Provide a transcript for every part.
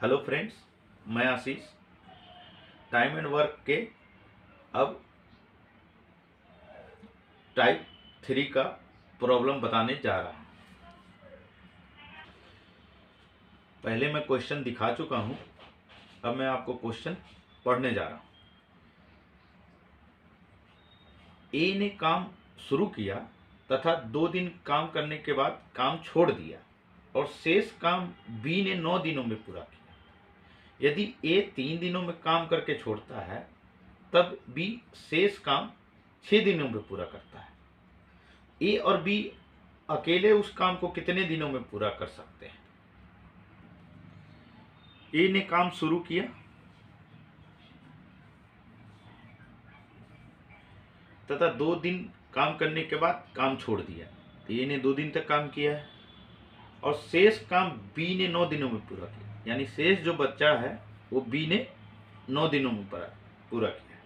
Hello friends, मैं आशीष time and work के अब टाइप 3 का प्रॉब्लम बताने जा रहा हूँ। पहले मैं क्वेश्चन दिखा चुका हूँ, अब मैं आपको क्वेश्चन पढ़ने जा रहा हूँ। ए ने काम शुरू किया तथा 2 दिन काम करने के बाद काम छोड़ दिया और शेष काम बी ने 9 दिनों में पूरा किया। यदि ए 3 दिनों में काम करके छोड़ता है तब बी शेष काम 6 दिनों में पूरा करता है। ए और बी अकेले उस काम को कितने दिनों में पूरा कर सकते हैं? ए ने काम शुरू किया तथा 2 दिन काम करने के बाद काम छोड़ दिया। तो ए ने 2 दिन तक काम किया है और शेष काम बी ने 9 दिनों में पूरा किया, यानी शेष जो बच्चा है वो बी ने 9 दिनों में पूरा किया।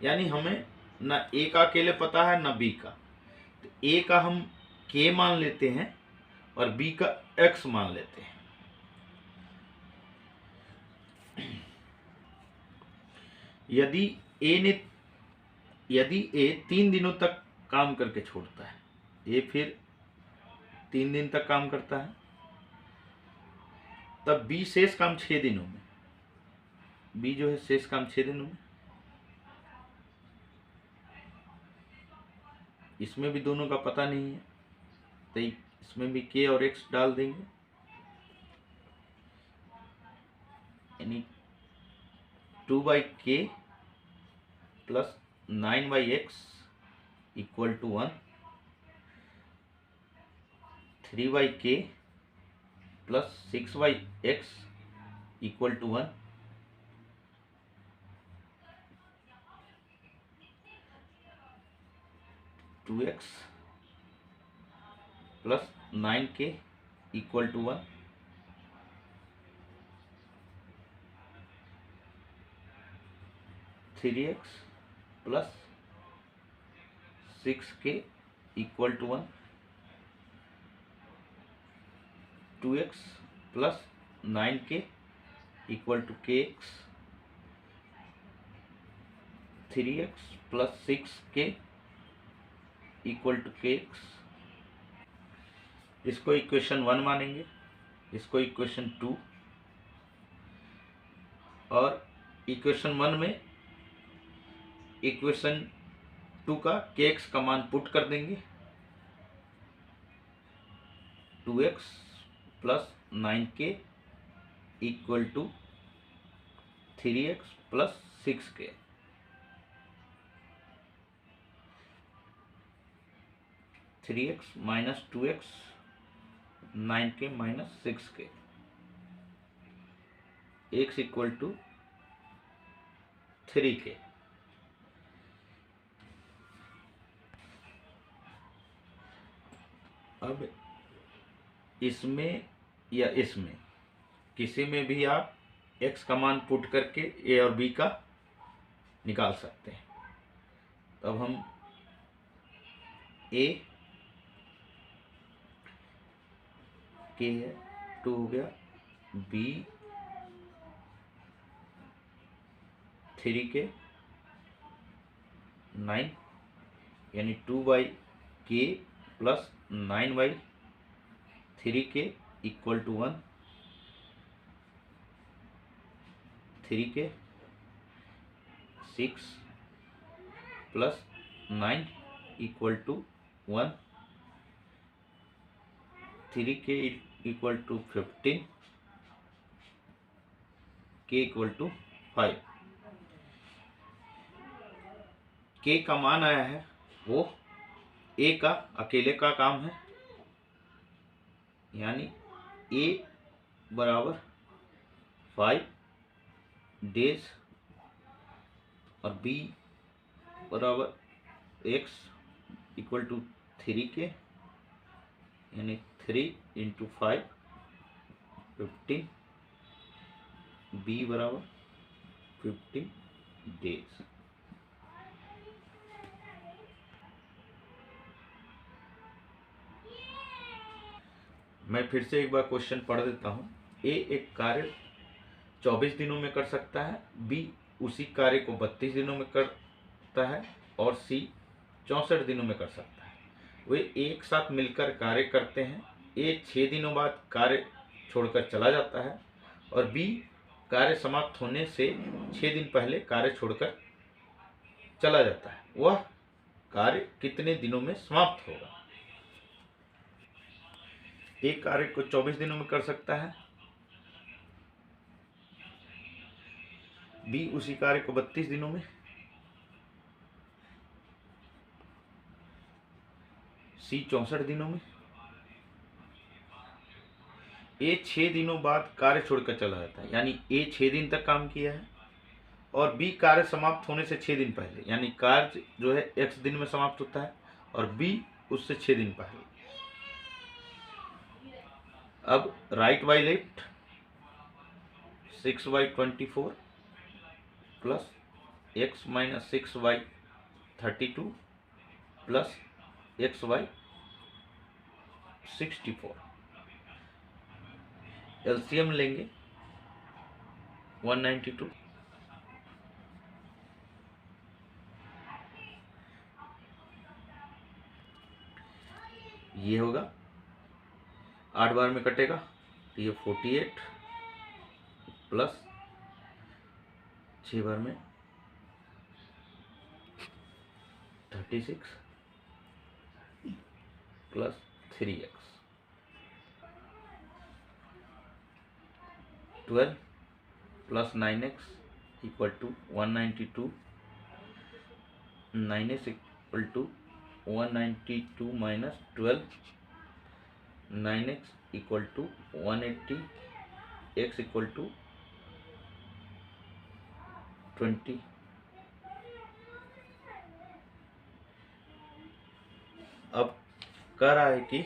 यानी हमें ना ए का अकेले पता है ना बी का, तो ए का हम के मान लेते हैं और बी का एक्स मान लेते हैं। यदि ए 3 दिनों तक काम करके छोड़ता है, ए फिर 3 दिन तक काम करता है, तब बी शेष काम 6 दिनों में, बी जो है शेष काम 6 दिनों में। इसमें भी दोनों का पता नहीं है तो इसमें भी के और एक्स डाल देंगे, यानी 2/k plus 9/x equal to 1, 3/k plus 6/x equal to 1, 2x plus 9k equal to 1, 3x plus 6k equal to 1, 2x plus 9k equal to kx, 3x plus 6k equal to kx। इसको equation 1 मानेंगे, इसको equation 2, और equation 1 में equation 2 का kx का मान put कर देंगे, 2x plus 9k equal to 3x plus 6k। 3x minus 2x, 9k minus 6k, x equal to 3k। अब इसमें या इसमें किसी में भी आप x का मान पुट करके a और b का निकाल सकते हैं। तब हम a k है 2 हो गया, b 3k 9, यानी 2/k plus 9/3k equal to 1, 3k 6 plus 9 equal to 1, 3k equal to 15, k equal to 5। k का मान आया है वो a का अकेले का काम है, यानी a बराबर 5 डेज और b बराबर x इक्वल टू 3k, यानी 3 इंटू 5 15, b बराबर 15 डेज। मैं फिर से एक बार क्वेश्चन पढ़ देता हूँ। ए एक कार्य 24 दिनों में कर सकता है, बी उसी कार्य को 32 दिनों में करता है और सी 64 दिनों में कर सकता है। वे एक साथ मिलकर कार्य करते हैं। ए 6 दिनों बाद कार्य छोड़कर चला जाता है और बी कार्य समाप्त होने से 6 दिन पहले कार्य छोड़कर चला जाता है। वह कार्य कितने दिनों में समाप्त होगा? एक कार्य को 24 दिनों में कर सकता है, बी उसी कार्य को 32 दिनों में, सी 64 दिनों में, ए 6 दिनों बाद कार्य छोड़कर चला जाता है, यानी ए 6 दिन तक काम किया है, और बी कार्य समाप्त होने से 6 दिन पहले, यानी कार्य जो है x दिन में समाप्त होता है और बी उससे 6 दिन पहले। अब right by left 6/24 plus x minus 6/32 plus x/64, LCM लेंगे 192, ये होगा 8 बार में कटेगा तो ये 48 प्लस 6 बार में 36 plus 3x 12 plus 9x equal to 192, 9x equal to 192 minus 12, 9x equal to 180, x equal to 20। अब कह रहा है कि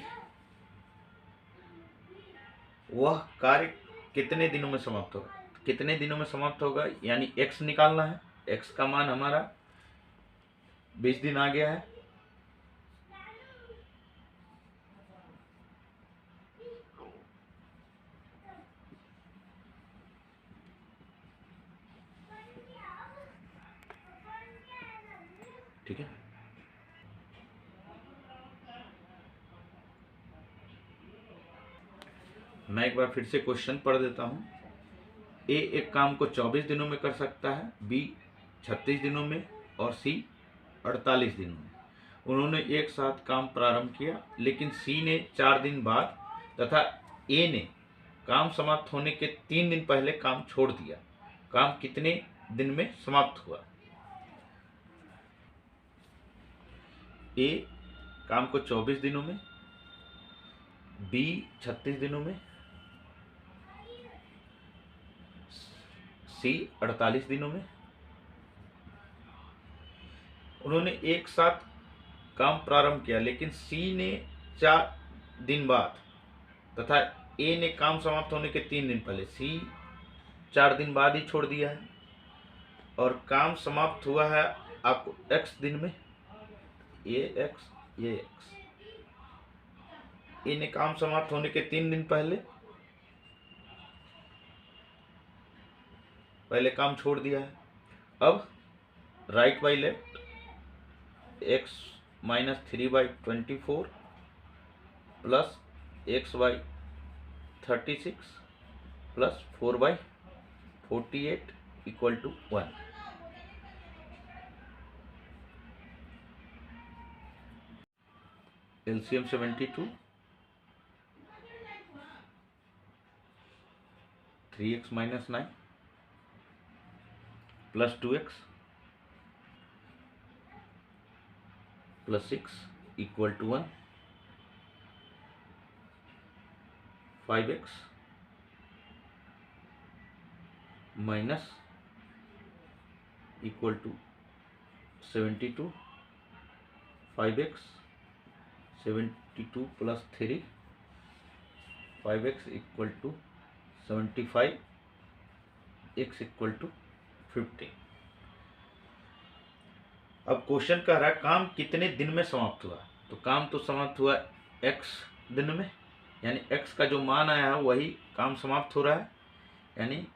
वह कार्य कितने दिनों में समाप्त होगा। कितने दिनों में समाप्त होगा यानी x निकालना है। x का मान हमारा 20 दिन आ गया है, ठीक है। मैं एक बार फिर से क्वेश्चन पढ़ देता हूं। ए एक काम को 24 दिनों में कर सकता है, बी 36 दिनों में और सी 48 दिनों में। उन्होंने एक साथ काम प्रारंभ किया, लेकिन सी ने 4 दिन बाद तथा ए ने काम समाप्त होने के 3 दिन पहले काम छोड़ दिया। काम कितने दिन में समाप्त हुआ? ए काम को 24 दिनों में, बी 36 दिनों में, सी 48 दिनों में। उन्होंने एक साथ काम प्रारंभ किया, लेकिन सी ने 4 दिन बाद तथा ए ने काम समाप्त होने के 3 दिन पहले, सी 4 दिन बाद ही छोड़ दिया है और काम समाप्त हुआ है आपको x दिन में, ये x ये x। ए ने काम समाप्त होने के 3 दिन पहले काम छोड़ दिया है। अब right by left x minus 3/24 plus x/36 plus 4/48 equal to 1। LCM 72, 3x minus 9 plus 2x plus 6 equal to 1, 5x minus equal to 72, 5x 72 plus 3, 5x equal to 75, x equal to 50। अब क्वेश्चन कह रहा है काम कितने दिन में समाप्त हुआ। तो काम तो समाप्त हुआ x दिन में, यानी x का जो मान आया है वही काम समाप्त हो रहा है, यानी